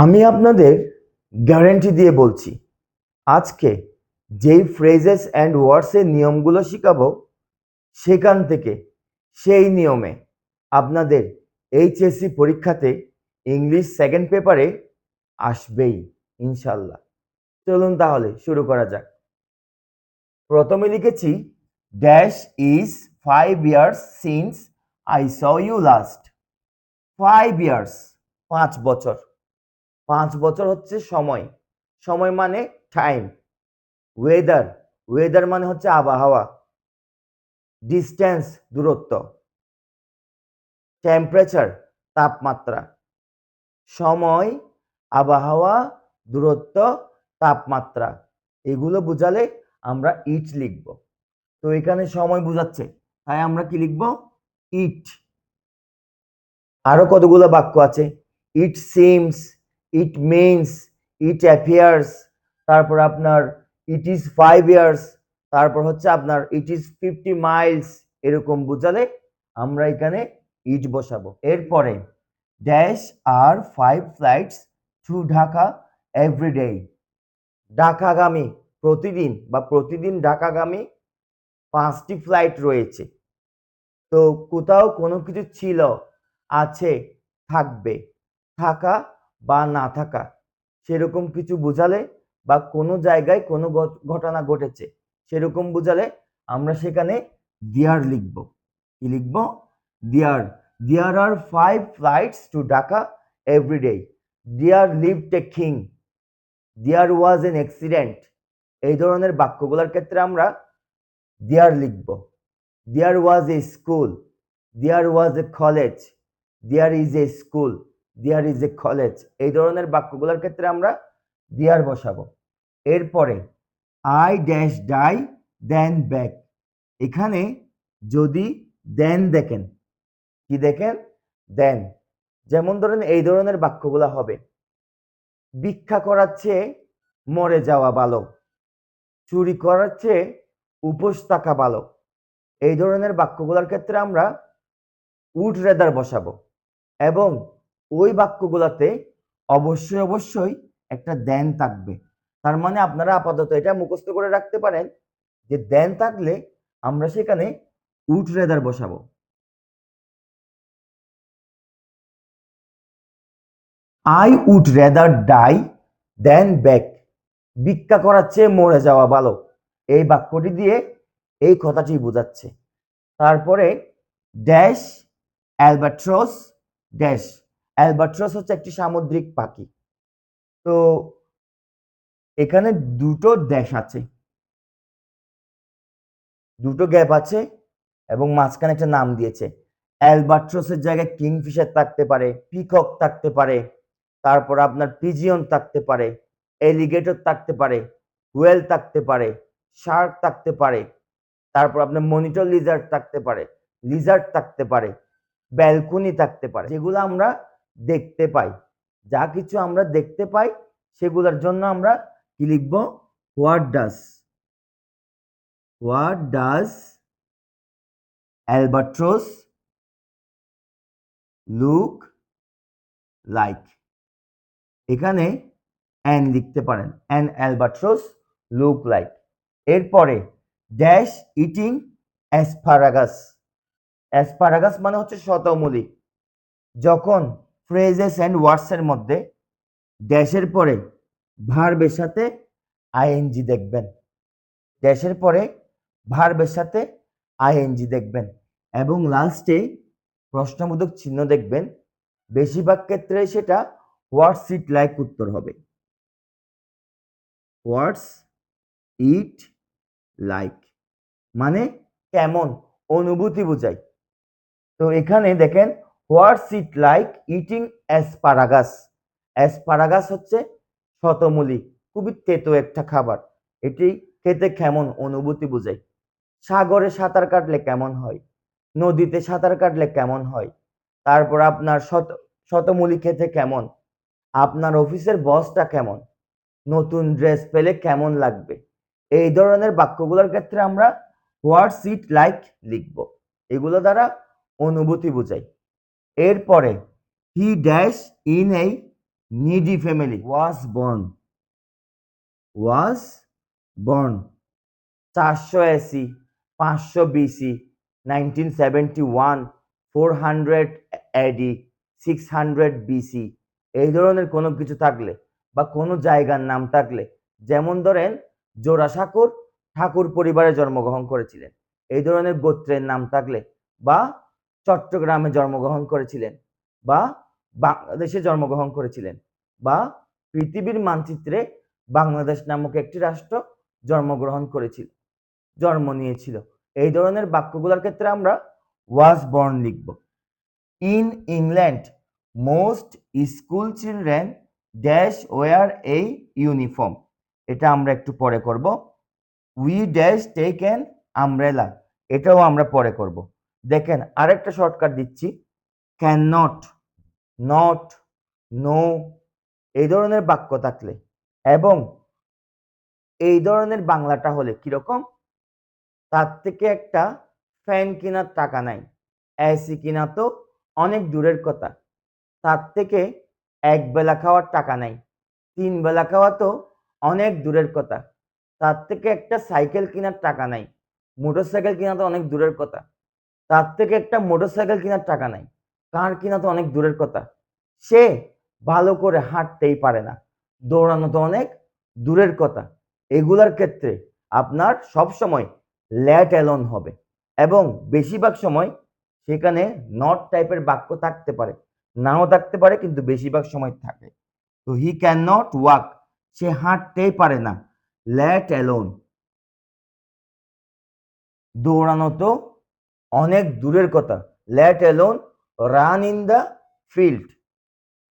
আমি আপনাদের গ্যারান্টি দিয়ে বলছি, আজকে যেই ফ্রেজেস অ্যান্ড ওয়ার্ডসের নিয়মগুলো শিখাবো, সেখান থেকে সেই নিয়মে আপনাদের এইচএসসি পরীক্ষাতে ইংলিশ সেকেন্ড পেপারে আসবেই ইনশাল্লাহ। চলুন তাহলে শুরু করা যাক। প্রথমে লিখেছি, dash is 5 years since I saw you last. 5 years, 5 বছর। 5 বছর হচ্ছে সময়। সময় মানে টাইম। ওয়েদার, ওয়েদার মানে হচ্ছে আবহাওয়া। ডিস্টেন্স, দূরত্ব। টেম্পারেচার, তাপমাত্রা। সময়, আবহাওয়া, দূরত্ব, তাপমাত্রা, এগুলো বোঝালে আমরা ইট লিখব। তো এখানে সময় বোঝাচ্ছে, তাই আমরা কি লিখব? ইট। আরো কতগুলো বাক্য আছে, it seems, it means, it appears, তারপর আপনার ইট ইজ 5 years, তারপর হচ্ছে আপনার ইট ইজ 50 miles, এরকম বোঝালে আমরা এখানে ইট বসাবো। এরপরে dash R 5 flights to Dhaka everyday. ঢাকাগামী, প্রতিদিন বা প্রতিদিন ঢাকাগামী 5টি ফ্লাইট রয়েছে। তো কোথাও কোনো কিছু ছিল, আছে, থাকবে, থাকা বা না থাকা, সেরকম কিছু বোঝালে বা কোনো জায়গায় কোনো ঘটনা ঘটেছে সেরকম বোঝালে আমরা সেখানে দেয়ার লিখব। কি লিখব? There. There are 5 flights to Dhaka everyday. There lived a king. There was an accident. এই ধরনের বাক্যগুলোর ক্ষেত্রে আমরা দেয়ার লিখব। There was a school, there was a college, there is a school, there is a college, এই ধরনের বাক্যগুলোর ক্ষেত্রে আমরা দেয়ার বসাবো। এরপরে I dash die then back. এখানে যদি দেন দেখেন, কি দেখেন? দেন। যেমন ধরেন এই ধরনের বাক্যগুলো হবে, ভিক্ষা করার চেয়ে মরে যাওয়া ভালো, চুরি করার চেয়ে উপোস থাকা ভালো, এই ধরনের বাক্যগুলোর ক্ষেত্রে আমরা উড রেদার বসাবো। এবং ওই বাক্যগুলোতে অবশ্যই অবশ্যই একটা দেন থাকবে। তার মানে আপনারা আপাতত এটা মুখস্থ করে রাখতে পারেন যে দেন থাকলে আমরা সেখানে উড রেদার বসাবো। I would rather die then beg. ভিক্ষা করার চেয়ে মরে যাওয়া ভালো, এই বাক্যটি দিয়ে এই কথাটি বোঝাচ্ছে। তারপরে ড্যাশ অ্যালবাট্রস ড্যাশ। অ্যালবাট্রস হচ্ছে একটি সামুদ্রিক পাখি। তো এখানে দুটো ড্যাশ আছে, দুটো গ্যাপ আছে এবং মাঝখানে একটা নাম দিয়েছে। অ্যালবাট্রসের জায়গায় কিংফিশার থাকতে পারে, পিকক থাকতে পারে, তারপর আপনার পিজিয়ন থাকতে পারে, এলিগেটর থাকতে পারে, হুয়েল থাকতে পারে, শার্ক থাকতে পারে, তারপর আপনার মনিটর লিজার্ড থাকতে পারে, লিজার্ড থাকতে পারে, ব্যালকনি থাকতে পারে, যেগুলো আমরা দেখতে পাই। যা কিছু আমরা দেখতে পাই সেগুলোর জন্য আমরা কি লিখব? What does. What does Albatross look like. এখানে অ্যান লিখতে পারেন, অ্যান অ্যালবাট্রস লুক লাইক। এরপরে ড্যাশ ইটিং অ্যাসপারাগাস। অ্যাসপারাগাস মানে হচ্ছে শতমূলী। যখন ফ্রেজেস অ্যান্ড ওয়ার্ডসের মধ্যে ড্যাশের পরে ভার্বের সাথে আইএনজি দেখবেন, ড্যাশের পরে ভার্বের সাথে আইএনজি দেখবেন এবং লাস্টে প্রশ্নবোধক চিহ্ন দেখবেন। বেশিরভাগ ক্ষেত্রে সেটা হোয়াটস ইট লাইক উত্তর হবে। হোয়াটস ইট লাইক মানে কেমন, অনুভূতি বোঝায়। তো এখানে দেখেন, what's it like eating asparagus. Asparagus হচ্ছে শতমূলী, খুবই তেতো একটা খাবার। এটি খেতে কেমন, অনুভূতি বোঝায়। সাগরে সাঁতার কাটলে কেমন হয়, নদীতে সাঁতার কাটলে কেমন হয়, তারপর আপনার শতমূলী খেতে কেমন, আপনার অফিসের বসটা কেমন, নতুন ড্রেস পেলে কেমন লাগবে, এই ধরনের বাক্যগুলোর ক্ষেত্রে আমরা হোয়াটস ইট লাইক লিখব। এগুলো দ্বারা অনুভূতি বোঝায়। এরপরে হি ড্যাশ ইন এই needy family, was born, was born 480, 500 BC, 1971, 400 AD, 600 BC, এই ধরনের কোনো কিছু থাকলে বা কোনো জায়গার নাম থাকলে, যেমন ধরেন জোড়াসাঁকোর ঠাকুর পরিবারে জন্মগ্রহণ করেছিলেন, এই ধরনের গোত্রের নাম থাকলে, বা চট্টগ্রামে জন্মগ্রহণ করেছিলেন, বা বাংলাদেশে জন্মগ্রহণ করেছিলেন, বা পৃথিবীর মানচিত্রে বাংলাদেশ নামক একটি রাষ্ট্র জন্মগ্রহণ করেছিল, জন্ম নিয়েছিল, এই ধরনের বাক্যগুলোর ক্ষেত্রে আমরা ওয়াজ বর্ন লিখব। In England most school children dash wear a uniform, এটা আমরা একটু পরে করব। We dash take an umbrella, এটাও আমরা পরে করব। দেখেন আরেকটা শর্টকাট দিচ্ছি, ক্যান নট, নট, নো, এই ধরনের বাক্য থাকলে এবং এই ধরনের বাংলাটা হলে কিরকম, তার থেকে একটা ফ্যান কেনার টাকা নাই, এসি কিনা তো অনেক দূরের কথা, তার থেকে এক বেলা খাওয়ার টাকা নাই, 3 বেলা খাওয়া তো অনেক দূরের কথা, তার থেকে একটা সাইকেল কেনার টাকা নাই, মোটরসাইকেল কিনা তো অনেক দূরের কথা, তার থেকে একটা মোটরসাইকেল কেনার টাকা নাই, কার কিনা তো অনেক দূরের কথা, সে ভালো করে হাঁটতেই পারে না, দৌড়ানো তো অনেক দূরের কথা, এগুলার ক্ষেত্রে আপনার সব সময় লেট অ্যালোন হবে এবং বেশিরভাগ সময় সেখানে নট টাইপের বাক্য থাকতে পারে, নাও থাকতে পারে, কিন্তু বেশিরভাগ সময় থাকে। তো হি ক্যান নট ওয়াক, সে হাঁটতেই পারে না, লেট অ্যালোন দৌড়ানো তো অনেক দূরের কথা, let alone run in the field,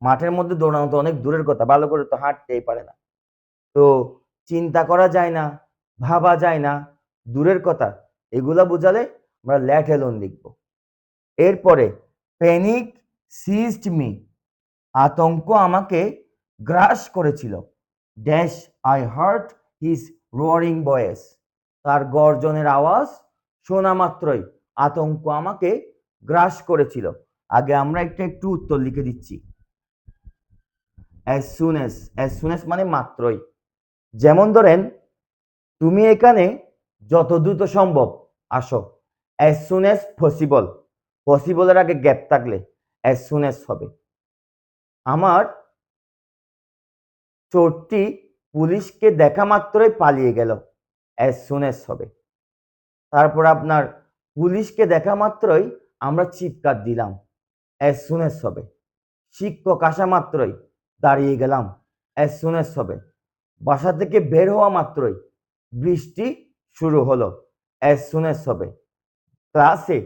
মাঠের মধ্যে দৌড়ানো তো অনেক দূরের কথা, ভালো করে তো হাঁটতেই পারে না। তো চিন্তা করা যায় না, ভাবা যায় না, দূরের কথা, এগুলা বোঝালে আমরা লেট অ্যালোন লিখব। এরপরে প্যানিক সিজড মি, আতঙ্ক আমাকে গ্রাস করেছিল, dash I hurt his roaring voice, তার গর্জনের আওয়াজ শোনা মাত্রই আতঙ্ক আমাকে গ্রাস করেছিল। আগে আমরা একটু উত্তর লিখে দিচ্ছি। As soon S, as soon S মানে মাত্রই, যেমন ধরেন তুমি এখানে যত দ্রুত সম্ভব আসো, অ্যাজ সুন এস পসিবল, পসিবলের আগে গ্যাপ থাকলে অ্যাজ সুন এস হবে। আমার চোরটি পুলিশকে দেখা মাত্রই পালিয়ে গেল, অ্যাজ সুন এস হবে। তারপর আপনার পুলিশকে দেখা মাত্রই আমরা চিৎকার দিলাম, অ্যাজ সুন এস হবে। শিক্ষক আসা মাত্রই দাঁড়িয়ে গেলাম, অ্যাজ সুন এস হবে। বাসা থেকে বের হওয়া মাত্রই বৃষ্টি শুরু হলো, অ্যাজ সুন এস হবে। ক্লাসে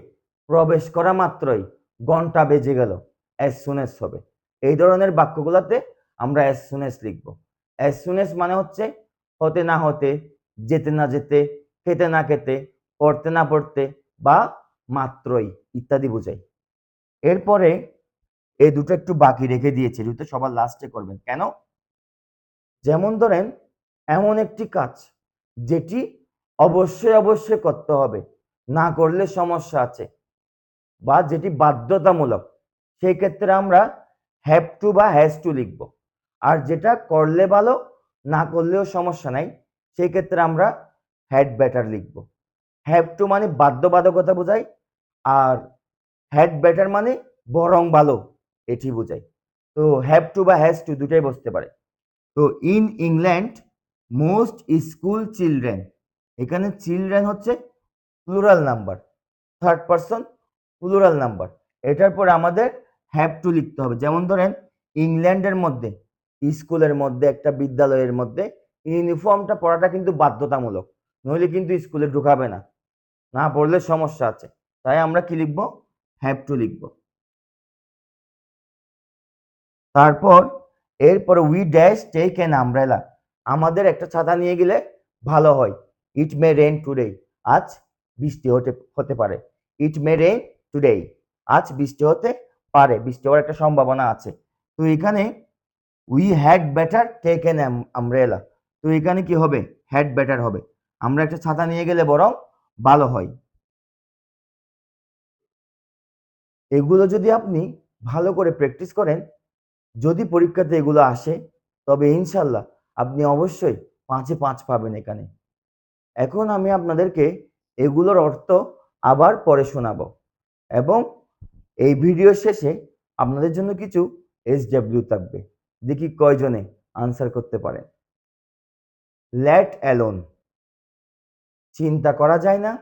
প্রবেশ করা মাত্রই ঘন্টা বেজে গেল, অ্যাজ সুন এস হবে। এই ধরনের বাক্যগুলোতে আমরা অ্যাজ সুন এস লিখব। অ্যাজ সুন এস মানে হচ্ছে হতে না হতে, যেতে না যেতে, খেতে না খেতে, পড়তে না পড়তে, বা মাত্রই ইত্যাদি বোঝায়। এরপরে এই দুটো একটু বাকি রেখে দিয়েছি, দুটো সবার লাস্টে করবেন কেন, যেমন ধরেন এমন একটি কাজ যেটি অবশ্যই অবশ্যই করতে হবে, না করলে সমস্যা আছে, বা যেটি বাধ্যতামূলক, সেই ক্ষেত্রে আমরা হ্যাভ টু বা হ্যাজ টু লিখব। আর যেটা করলে ভালো, না করলেও সমস্যা নাই, সেই ক্ষেত্রে আমরা হ্যাড বেটার লিখব। হ্যাভ টু মানে বাধ্যবাধকতা বোঝায়, আর হ্যাড বেটার মানে বরং ভালো, এটি বোঝায়। তো হ্যাভ টু বা হ্যাজ টু দুটাই বসতে পারে। তো in England most school children, এখানে চিলড্রেন হচ্ছে plural number, third person plural number, এটার পরে আমাদের হ্যাভ টু লিখতে হবে। যেমন ধরেন ইংল্যান্ডের মধ্যে, স্কুলের মধ্যে, একটা বিদ্যালয়ের মধ্যে ইউনিফর্মটা পরাটা কিন্তু বাধ্যতামূলক, নইলে কিন্তু স্কুলে ঢুকাবে না, না পড়লে সমস্যা আছে, তাই আমরা কি লিখবো, হ্যাভ টু লিখবো। তারপর এরপরে we dash take an umbrella, আমাদের একটা ছাতা নিয়ে গেলে ভালো হয়। ইট মে রেইন টুডে, আজ বৃষ্টি হতে পারে। ইট মে রেইন টুডে, আজ বৃষ্টি হতে পারে, বৃষ্টি হওয়ার একটা সম্ভাবনা আছে। তো এখানে we had better take an umbrella, তো এখানে কি হবে, হ্যাড বেটার হবে, আমরা একটা ছাতা নিয়ে গেলে বরং ভালো হয়। এগুলো যদি আপনি ভালো করে প্র্যাকটিস করেন, যদি পরীক্ষাতে এগুলো আসে তবে ইনশাল্লাহ আপনি অবশ্যই 5-এ 5 পাবেন এখানে। এখন আমি আপনাদেরকে এগুলোর অর্থ আবার পরে শোনাবো এবং এই ভিডিও শেষে আপনাদের জন্য কিছু SW থাকবে। দেখি কয়জনে আনসার করতে পারেন। লেট অ্যালোন, চিন্তা করা যায় না,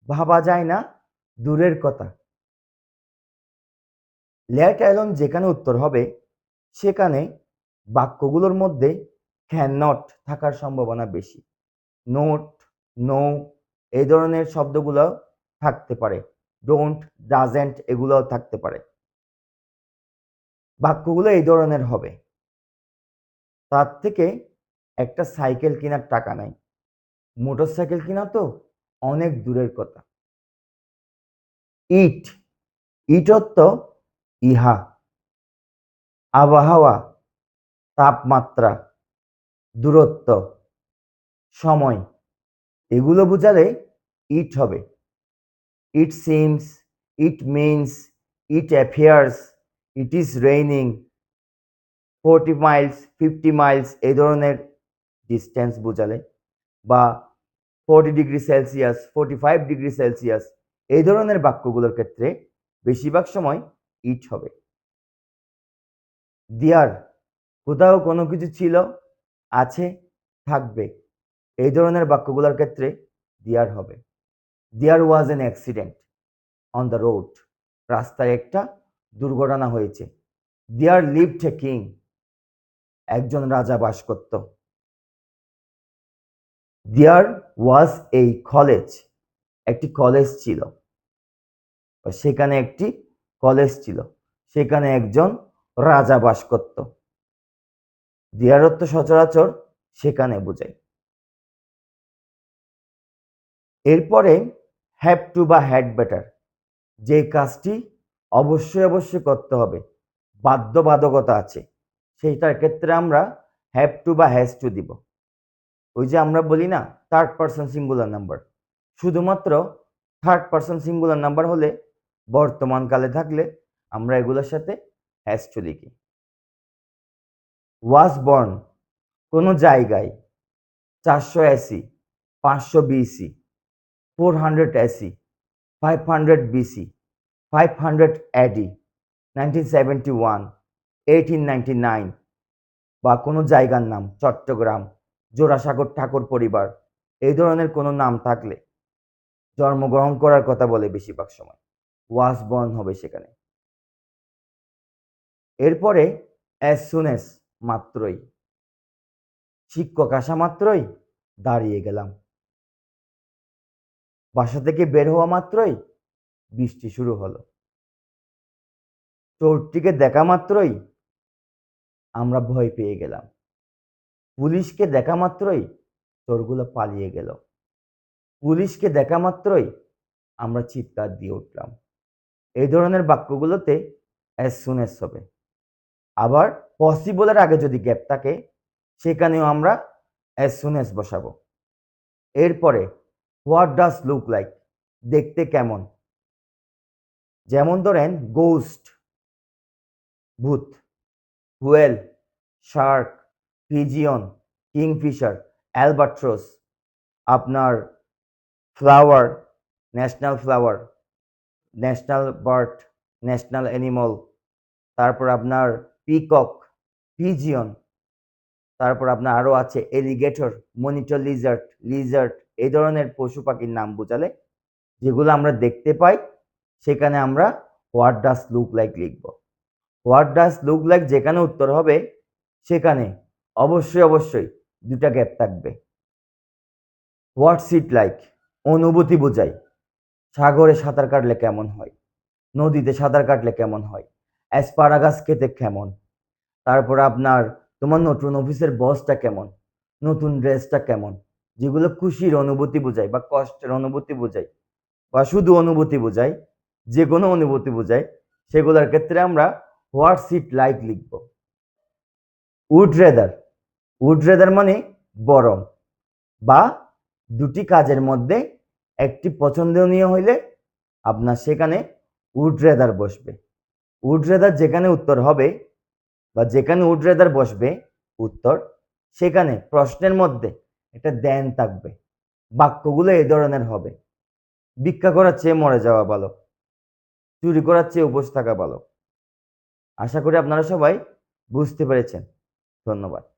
ভাবা যায় না, দূরের কথা। লেট অ্যালোন যেখানে উত্তর হবে সেখানে বাক্যগুলোর মধ্যে ক্যান নট থাকার সম্ভাবনা বেশি। নোট, নো এই ধরনের শব্দগুলো থাকতে পারে। ডোন্ট, ডাজেন্ট এগুলোও থাকতে পারে। বাক্যগুলো এই ধরনের হবে। তার থেকে একটা সাইকেল কেনার টাকা নাই, মোটর সাইকেল কিনা তো অনেক দূরের কথা। ইট, ইট অর্থ ইহা। আবহাওয়া, তাপমাত্রা, দূরত্ব, সময় এগুলো বোঝালে ইট হবে। It seems, it means, it appears, it is raining, 40 Miles, 50 Miles এই ধরনের ডিস্টেন্স বোঝালে, বা 40°C, 45°C এই ধরনের বাক্যগুলোর ক্ষেত্রে বেশিরভাগ সময় ইট হবে। দেয়ার, কোথাও কোনো কিছু ছিল, আছে, থাকবে এই ধরনের বাক্যগুলোর ক্ষেত্রে দেয়ার হবে। There was an accident on the road, রাস্তায় একটা দুর্ঘটনা হয়েছে। দেয়ার লিভড এ কিং, একজন রাজা বাস করত। দেয়ার ওয়াজ এ কলেজ, একটি কলেজ ছিল, সেখানে একটি কলেজ ছিল, সেখানে একজন রাজা বাস করত। দেয়ার অর্থ সচরাচর সেখানে বোঝায়। এরপরে হ্যাভ টু বা হ্যাড বেটার, যে কাজটি অবশ্যই অবশ্যই করতে হবে, বাধ্যবাধকতা আছে, সেইটার ক্ষেত্রে আমরা হ্যাভ টু বা হ্যাজ টু দিব। ওই যে আমরা বলি না থার্ড পারসন সিঙ্গুলার নাম্বার, শুধুমাত্র থার্ড পারসন সিঙ্গুলার নাম্বার হলে বর্তমান কালে থাকলে আমরা এগুলোর সাথে হ্যাজ টু লিখি। ওয়াজ বর্ন, কোনো জায়গায়, 480, 500 BC, 400 AC, 500 BC, 500 AD, 1971, 1899, বা কোনো জায়গার নাম, চট্টগ্রাম, জোড়াসাগর ঠাকুর পরিবার এই ধরনের কোনো নাম থাকলে জন্মগ্রহণ করার কথা বলে বেশিরভাগ সময়, ওয়াজ বর্ন হবে সেখানে। এরপরে অ্যাজ সুন অ্যাজ, মাত্রই, শিক্ষক আসা মাত্রই দাঁড়িয়ে গেলাম, বাসা থেকে বের হওয়া মাত্রই বৃষ্টি শুরু হলো, চোরটিকে দেখা মাত্রই আমরা ভয় পেয়ে গেলাম, পুলিশকে দেখা মাত্রই চোরগুলো পালিয়ে গেল, পুলিশকে দেখা মাত্রই আমরা চিৎকার দিয়ে উঠলাম। এই ধরনের বাক্যগুলোতে অ্যাজ সুন অ্যাজ হবে। আবার পসিবলের আগে যদি গ্যাপ থাকে সেখানেও আমরা অ্যাজ সুন অ্যাজ বসাবো। এরপরে হোয়াট ডাজ লুক লাইক, দেখতে কেমন, যেমন ধরেন গোস্ট, ভূত, হুয়েল, শার্ক, পিজিয়ন, কিংফিশার, অ্যালবাট্রোস, আপনার flower, national flower, national bird, national animal, তারপর আপনার পিকক, পিজিয়ন, তারপর আপনার আরও আছে এলিগেটর, মনিটর লিজার্ড, লিজার্ড এই ধরনের পশু পাখির নাম বোঝালে যেগুলো আমরা দেখতে পাই সেখানে আমরা হোয়াট ডাজ লুক লাইক লিখব। হোয়াট ডাজ লুক লাইক যেখানে উত্তর হবে সেখানে অবশ্যই অবশ্যই দুটা গ্যাপ থাকবে। হোয়াটস ইট লাইক, অনুভূতি বোঝায়, সাগরে সাঁতার কাটলে কেমন হয়, নদীতে সাঁতার কাটলে কেমন হয়, অ্যাসপারাগাস খেতে কেমন, তারপর আপনার তোমার নতুন অফিসের বসটা কেমন, নতুন ড্রেসটা কেমন, যেগুলো খুশির অনুভূতি বোঝায় বা কষ্টের অনুভূতি বোঝায় বা শুধু অনুভূতি বোঝায়, যে কোনো অনুভূতি বোঝায়, সেগুলোর ক্ষেত্রে আমরা হোয়াটস ইট লাইক লিখব। উড রেদার, উড রেদার মানে বরং, বা দুটি কাজের মধ্যে একটি পছন্দনীয় হইলে আপনার সেখানে উড রেদার বসবে। উড রেদার যেখানে উত্তর হবে বা যেখানে উড রেদার বসবে উত্তর, সেখানে প্রশ্নের মধ্যে একটা দেন থাকবে। বাক্যগুলো এই ধরনের হবে: ভিক্ষা করার চেয়ে মরে যাওয়া ভালো, চুরি করার চেয়ে উপোস থাকা ভালো। আশা করি আপনারা সবাই বুঝতে পেরেছেন। ধন্যবাদ।